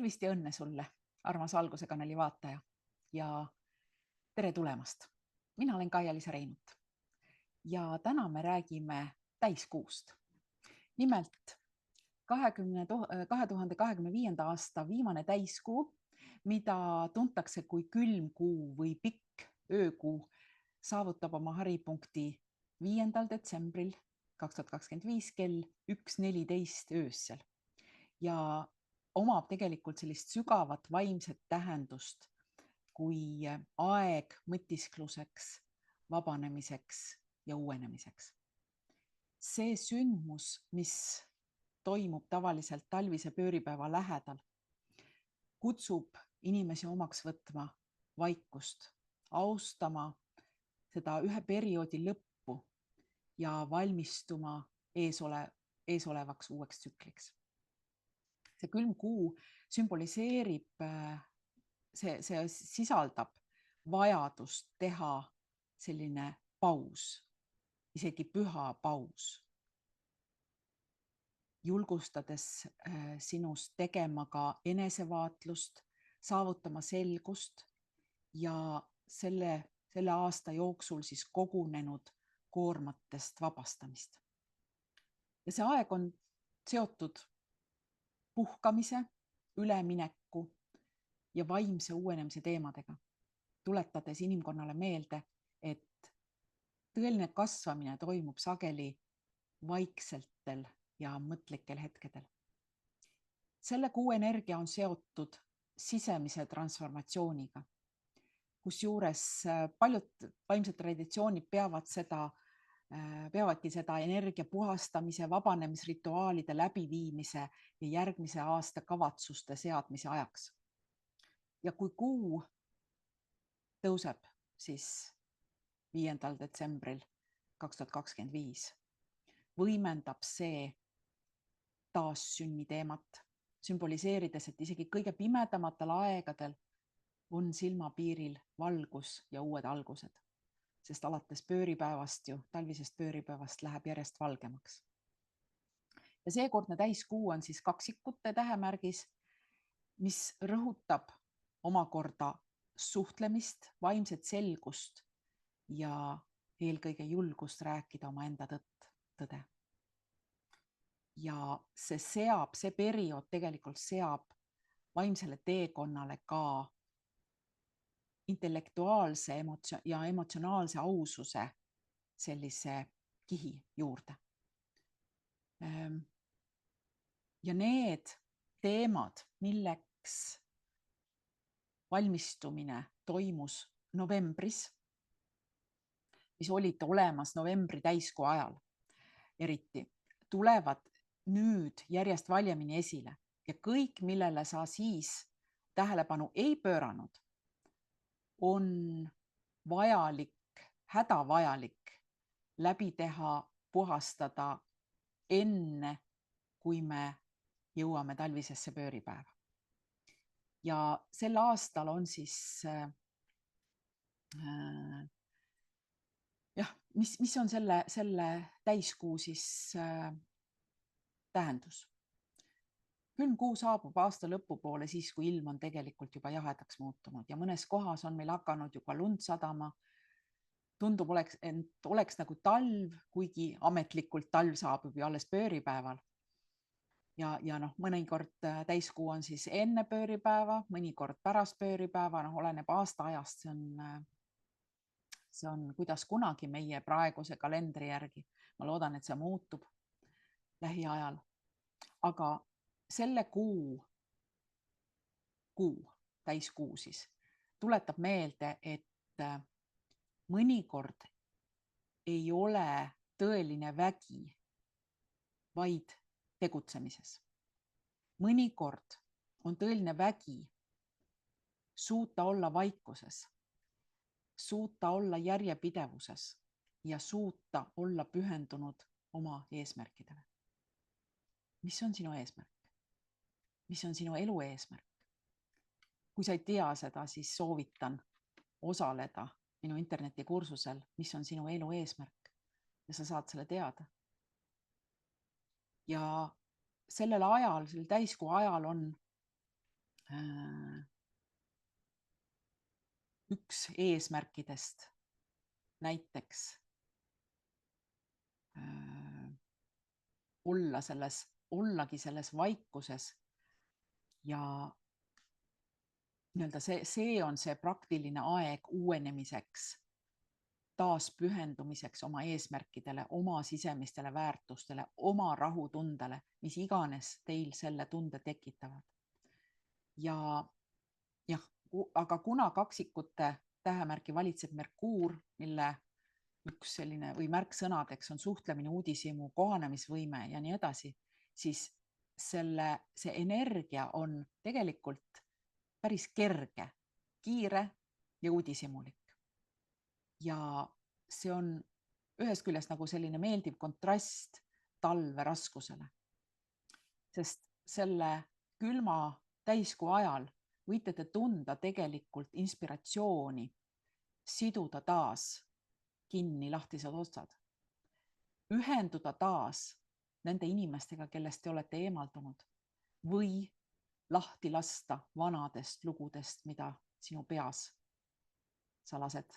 Tervist ja õnne sulle, armas Valguse kanali vaataja ja tere tulemast. Mina olen Kaia-Liisa Reinut ja täna me räägime täiskuust. Nimelt 2025. aasta viimane täiskuu, mida tuntakse kui külm kuu või pikk öökuu, saavutab oma haripunkti 5. detsembril 2025 kell 1:14 öösel ja omab tegelikult sellist sügavat vaimset tähendust kui aeg mõtiskluseks, vabanemiseks ja uuenemiseks. See sündmus, mis toimub tavaliselt talvise pööripäeva lähedal, kutsub inimesi omaks võtma vaikust, austama seda ühe perioodi lõppu ja valmistuma eesolevaks uueks tsükliks. See külm kuu sümboliseerib, see sisaldab vajadust teha selline paus, isegi püha paus, julgustades sinust tegema ka enesevaatlust, saavutama selgust ja selle aasta jooksul siis kogunenud koormatest vabastamist. Ja see aeg on seotud puhkamise, ülemineku ja vaimse uuenemise teemadega, tuletades inimkonnale meelde, et tõeline kasvamine toimub sageli vaikseltel ja mõtlikel hetkedel. Selle kuu energia on seotud sisemise transformatsiooniga, kusjuures paljud vaimsed traditsioonid peavadki seda energia puhastamise, vabanemisrituaalide läbiviimise ja järgmise aasta kavatsuste seadmise ajaks. Ja kui kuu tõuseb siis 5. detsembril 2025, võimendab see taassünni teemat, sümboliseerides, et isegi kõige pimedamatel aegadel on silmapiiril valgus ja uued algused, sest alates pööripäevast talvisest pööripäevast läheb järjest valgemaks. Ja seekordne täiskuu on siis kaksikute tähemärgis, mis rõhutab omakorda suhtlemist, vaimset selgust ja eelkõige julgust rääkida omaenda tõde. Ja see periood tegelikult seab vaimsele teekonnale ka intellektuaalse ja emotsionaalse aususe sellise kihi juurde. Ja need teemad, milleks valmistumine toimus novembris, mis olid olemas novembri täiskuu ajal eriti, tulevad nüüd järjest valjemini esile ja kõik, millele sa siis tähelepanu ei pööranud, on vajalik, hädavajalik läbi teha, puhastada enne, kui me jõuame talvisesse pööripäeva. Ja sel aastal on siis mis on selle täiskuu siis tähendus? Külm kuu saabub aasta lõpupoole siis, kui ilm on tegelikult juba jahedaks muutunud ja mõnes kohas on meil hakanud juba lund sadama. Tundub, et oleks nagu talv, kuigi ametlikult talv saabub ju alles pööripäeval. Ja mõnikord täiskuu on siis enne pööripäeva, mõnikord pärast pööripäeva, oleneb aasta ajast, see on kuidas kunagi meie praeguse kalendri järgi. Ma loodan, et see muutub lähiajal. Aga selle kuu, täiskuu siis, tuletab meelde, et mõnikord ei ole tõeline vägi vaid tegutsemises. Mõnikord on tõeline vägi suuta olla vaikuses, suuta olla järjepidevuses ja suuta olla pühendunud oma eesmärkidele. Mis on sinu eesmärk? Mis on sinu elu eesmärk? Kui sa ei tea seda, siis soovitan osaleda minu internetikursusel, mis on sinu elu eesmärk ja sa saad selle teada. Ja sellel täiskuu ajal on üks eesmärkidest näiteks ollagi selles vaikuses ja nii-öelda see on see praktiline aeg uuenemiseks, taas pühendumiseks oma eesmärkidele, oma sisemistele väärtustele, oma rahutundele, mis iganes teil selle tunde tekitavad. Ja jah, aga kuna kaksikute tähemärki valitseb Merkuur, mille üks selline või märksõnadeks on suhtlemine, uudishimu, kohanemisvõime ja nii edasi, siis see energia on tegelikult päris kerge, kiire ja uudishimulik. Ja see on ühest küljest nagu selline meeldiv kontrast talve raskusele, sest selle külma täiskuu ajal võite te tunda tegelikult inspiratsiooni siduda taas kinni lahtised otsad, ühenduda taas nende inimestega, kellest te olete eemaldunud või lahti lasta vanadest lugudest, mida sinu peas sa lased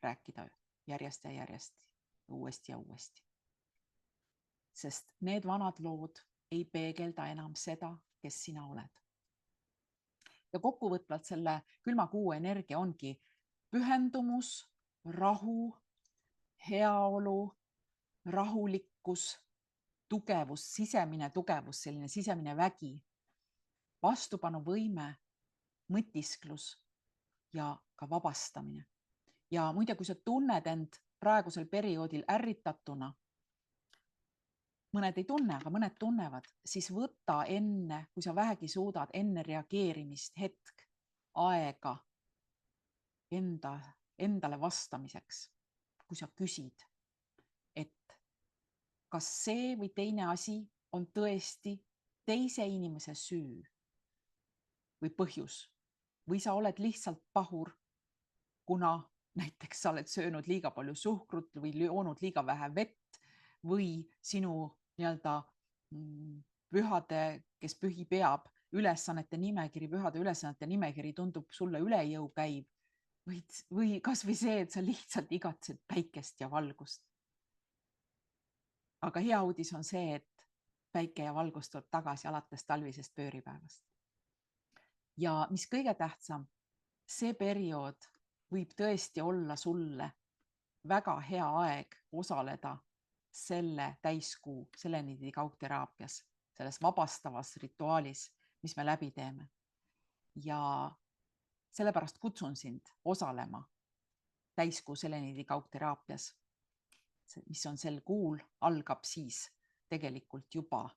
rääkida järjest ja järjest, uuesti ja uuesti. Sest need vanad lood ei peegelda enam seda, kes sina oled. Ja kokkuvõtvalt selle külma kuu energia ongi pühendumus, rahu, heaolu, rahulikkus, tugevus, sisemine tugevus, selline sisemine vägi, vastupanuvõime, mõtisklus ja ka vabastamine. Ja muide, kui sa tunned end praegusel perioodil ärritatuna, mõned ei tunne, aga mõned tunnevad, siis võta enne, kui sa vähegi suudad, enne reageerimist hetk aega endale vastamiseks, kui sa küsid, et kas see või teine asi on tõesti teise inimese süü või põhjus või sa oled lihtsalt pahur, kuna näiteks sa oled söönud liiga palju suhkrut või joonud liiga vähe vett või sinu nii-öelda pühade, kes pühi peab, ülesannete nimekiri, pühade ülesannete nimekiri tundub sulle üle jõu käiv või kas või see, et sa lihtsalt igatsed päikest ja valgust. Aga hea uudis on see, et päike ja valgus tuleb tagasi alates talvisest pööripäevast. Ja mis kõige tähtsam, see periood võib tõesti olla sulle väga hea aeg osaleda selle täiskuu seleniidi kaugteraapias, selles vabastavas rituaalis, mis me läbi teeme. Ja sellepärast kutsun sind osalema täiskuu seleniidi kaugteraapias, mis on sel kuul, algab siis tegelikult juba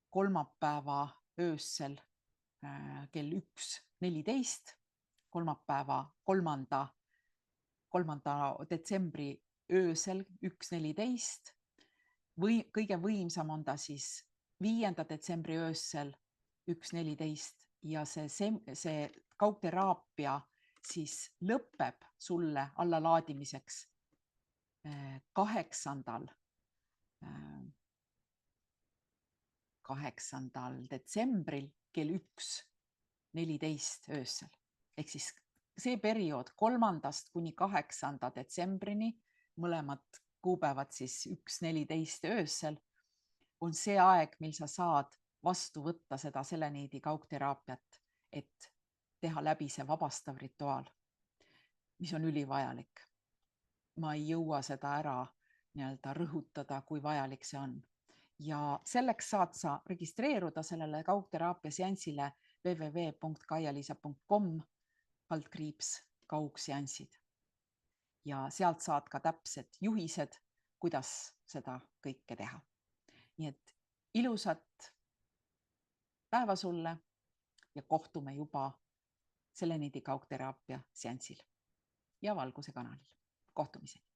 kolmapäeva öössel kell 1:14, kolmapäeva 3. detsembri öösel 1:14 või kõige võimsam on ta siis 5. detsembri öösel 1:14 ja see kaugteraapia siis lõpeb sulle allalaadimiseks 8. detsembril kell 1:14 öösel. Ehk siis see periood 3. kuni 8. detsembrini, mõlemad kuupäevad siis 1:14 öösel, on see aeg, mil sa saad vastu võtta seda seleniidi kaugteraapiat, et teha läbi see vabastav rituaal, mis on ülivajalik. Ma ei jõua seda ära nii-öelda rõhutada, kui vajalik see on. Ja selleks saad sa registreeruda sellele kaugteraapia seansile www.kaialiisa.com/kaugseansid. Ja sealt saad ka täpsed juhised, kuidas seda kõike teha. Nii et ilusat päeva sulle ja kohtume juba seleniidi kaugteraapia seansil ja valguse kanalil. Kohtumiseni!